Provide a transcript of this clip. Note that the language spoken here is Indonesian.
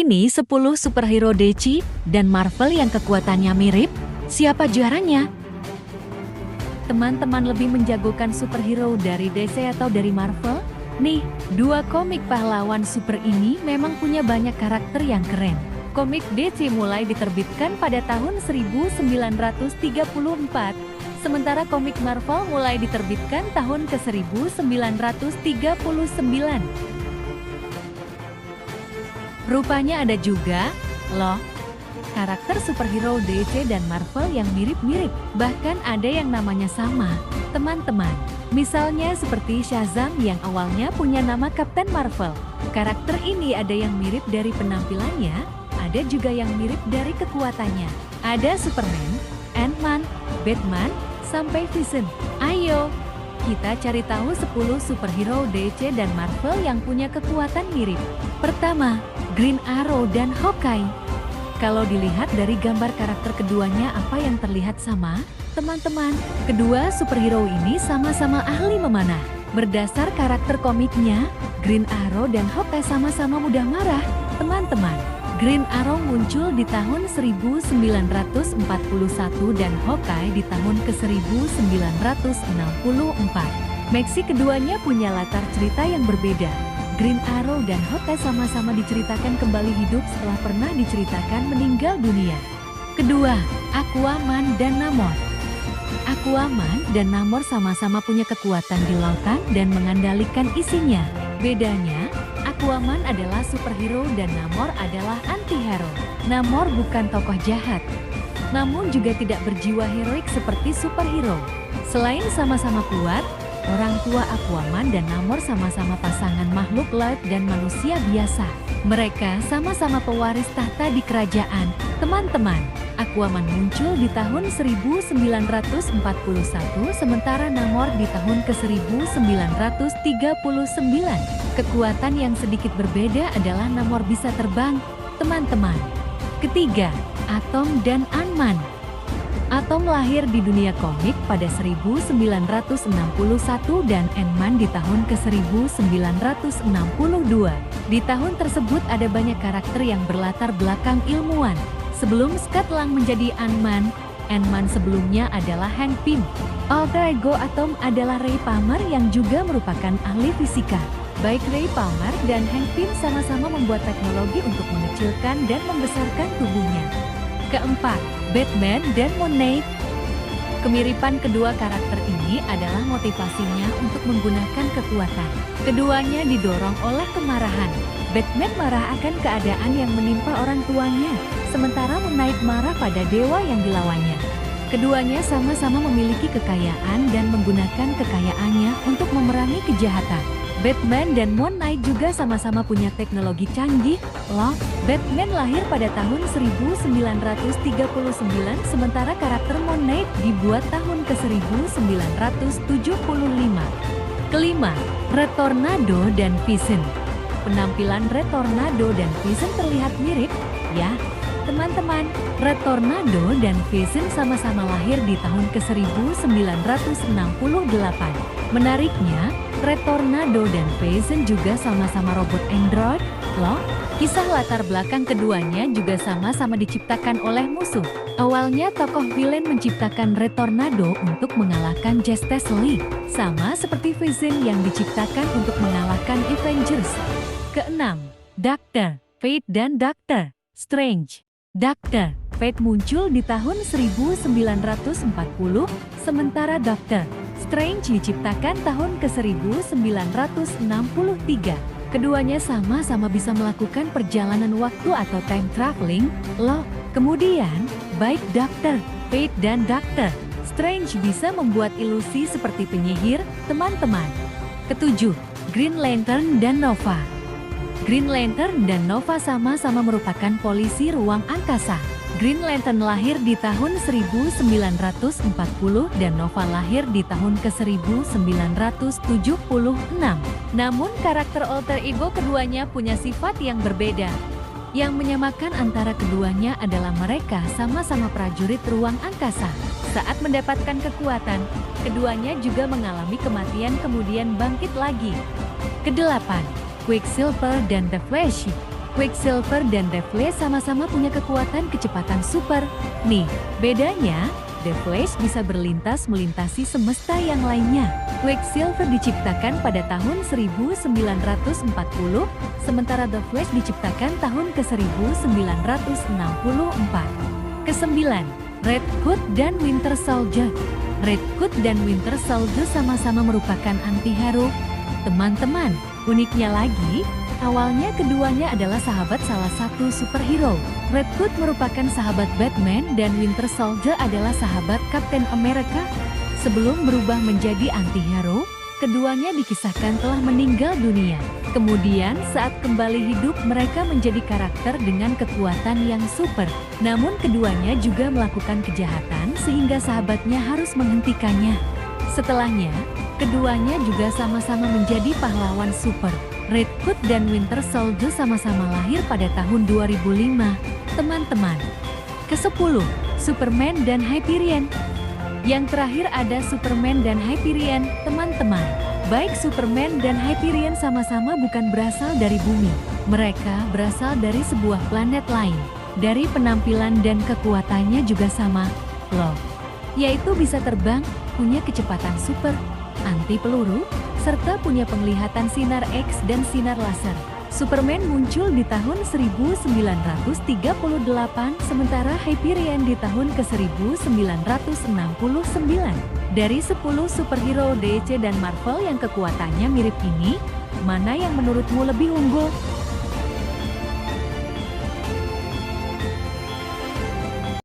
Ini 10 superhero DC dan Marvel yang kekuatannya mirip. Siapa juaranya? Teman-teman lebih menjagokan superhero dari DC atau dari Marvel? Nih, dua komik pahlawan super ini memang punya banyak karakter yang keren. Komik DC mulai diterbitkan pada tahun 1934, sementara komik Marvel mulai diterbitkan tahun ke-1939. Rupanya ada juga, loh, karakter superhero DC dan Marvel yang mirip-mirip, bahkan ada yang namanya sama, teman-teman. Misalnya seperti Shazam yang awalnya punya nama Captain Marvel. Karakter ini ada yang mirip dari penampilannya, ada juga yang mirip dari kekuatannya. Ada Superman, Ant-Man, Batman, sampai Vision. Ayo, kita cari tahu 10 superhero DC dan Marvel yang punya kekuatan mirip. Pertama, Green Arrow dan Hawkeye. Kalau dilihat dari gambar karakter keduanya, apa yang terlihat sama? Teman-teman, kedua superhero ini sama-sama ahli memanah. Berdasar karakter komiknya, Green Arrow dan Hawkeye sama-sama mudah marah. Teman-teman, Green Arrow muncul di tahun 1941 dan Hawkeye di tahun ke-1964. Meksi keduanya punya latar cerita yang berbeda. Green Arrow dan Hawkeye sama-sama diceritakan kembali hidup setelah pernah diceritakan meninggal dunia. Kedua, Aquaman dan Namor. Aquaman dan Namor sama-sama punya kekuatan di lautan dan mengendalikan isinya. Bedanya, Aquaman adalah superhero dan Namor adalah anti-hero. Namor bukan tokoh jahat, namun juga tidak berjiwa heroik seperti superhero. Selain sama-sama kuat, orang tua Aquaman dan Namor sama-sama pasangan makhluk laut dan manusia biasa. Mereka sama-sama pewaris tahta di kerajaan. Teman-teman, Aquaman muncul di tahun 1941, sementara Namor di tahun ke-1939. Kekuatan yang sedikit berbeda adalah Namor bisa terbang, teman-teman. Ketiga, Atom dan Ant-Man. Atom lahir di dunia komik pada 1961 dan Ant-Man di tahun ke-1962. Di tahun tersebut ada banyak karakter yang berlatar belakang ilmuwan. Sebelum Scott Lang menjadi Ant-Man, Ant-Man sebelumnya adalah Hank Pym. Alter ego Atom adalah Ray Palmer yang juga merupakan ahli fisika. Baik Ray Palmer dan Hank Pym sama-sama membuat teknologi untuk mengecilkan dan membesarkan tubuhnya. Keempat, Batman dan Moon Knight. Kemiripan kedua karakter ini adalah motivasinya untuk menggunakan kekuatan. Keduanya didorong oleh kemarahan. Batman marah akan keadaan yang menimpa orang tuanya, sementara Moon Knight marah pada dewa yang dilawannya. Keduanya sama-sama memiliki kekayaan dan menggunakan kekayaannya untuk memerangi kejahatan. Batman dan Moon Knight juga sama-sama punya teknologi canggih. Loh, Batman lahir pada tahun 1939, sementara karakter Moon Knight dibuat tahun ke-1975. Kelima, Red Tornado dan Vision. Penampilan Red Tornado dan Vision terlihat mirip, ya. Teman-teman, Red Tornado dan Vision sama-sama lahir di tahun ke-1968. Menariknya, Red Tornado dan Vision juga sama-sama robot android, loh. Kisah latar belakang keduanya juga sama-sama diciptakan oleh musuh. Awalnya tokoh villain menciptakan Red Tornado untuk mengalahkan Justice League, sama seperti Vision yang diciptakan untuk mengalahkan Avengers. Keenam, Dr. Fate dan Dr. Strange. Dr. Fate muncul di tahun 1940, sementara Dr. Strange diciptakan tahun ke-1963. Keduanya sama-sama bisa melakukan perjalanan waktu atau time traveling, loh. Kemudian, baik Dr. Fate dan Dr. Strange bisa membuat ilusi seperti penyihir, teman-teman. Ketujuh, Green Lantern dan Nova. Green Lantern dan Nova sama-sama merupakan polisi ruang angkasa. Green Lantern lahir di tahun 1940 dan Nova lahir di tahun ke-1976. Namun karakter alter ego keduanya punya sifat yang berbeda. Yang menyamakan antara keduanya adalah mereka sama-sama prajurit ruang angkasa. Saat mendapatkan kekuatan, keduanya juga mengalami kematian kemudian bangkit lagi. Kedelapan, Quicksilver dan The Flash. Quicksilver dan The Flash sama-sama punya kekuatan kecepatan super. Nih, bedanya, The Flash bisa berlintas melintasi semesta yang lainnya. Quicksilver diciptakan pada tahun 1940, sementara The Flash diciptakan tahun ke-1964. Kesembilan, Red Hood dan Winter Soldier. Red Hood dan Winter Soldier sama-sama merupakan anti-hero. Teman-teman, uniknya lagi, awalnya keduanya adalah sahabat salah satu superhero. Red Hood merupakan sahabat Batman dan Winter Soldier adalah sahabat Captain America. Sebelum berubah menjadi anti-hero, keduanya dikisahkan telah meninggal dunia. Kemudian saat kembali hidup mereka menjadi karakter dengan kekuatan yang super. Namun keduanya juga melakukan kejahatan sehingga sahabatnya harus menghentikannya. Setelahnya, keduanya juga sama-sama menjadi pahlawan super. Red Hood dan Winter Soldier sama-sama lahir pada tahun 2005. Teman-teman. Ke-10, Superman dan Hyperion. Yang terakhir ada Superman dan Hyperion, teman-teman. Baik Superman dan Hyperion sama-sama bukan berasal dari bumi. Mereka berasal dari sebuah planet lain. Dari penampilan dan kekuatannya juga sama, loh. Yaitu bisa terbang, punya kecepatan super, anti peluru, serta punya penglihatan sinar X dan sinar laser. Superman muncul di tahun 1938, sementara Hyperion di tahun ke-1969. Dari 10 superhero DC dan Marvel yang kekuatannya mirip ini, mana yang menurutmu lebih unggul?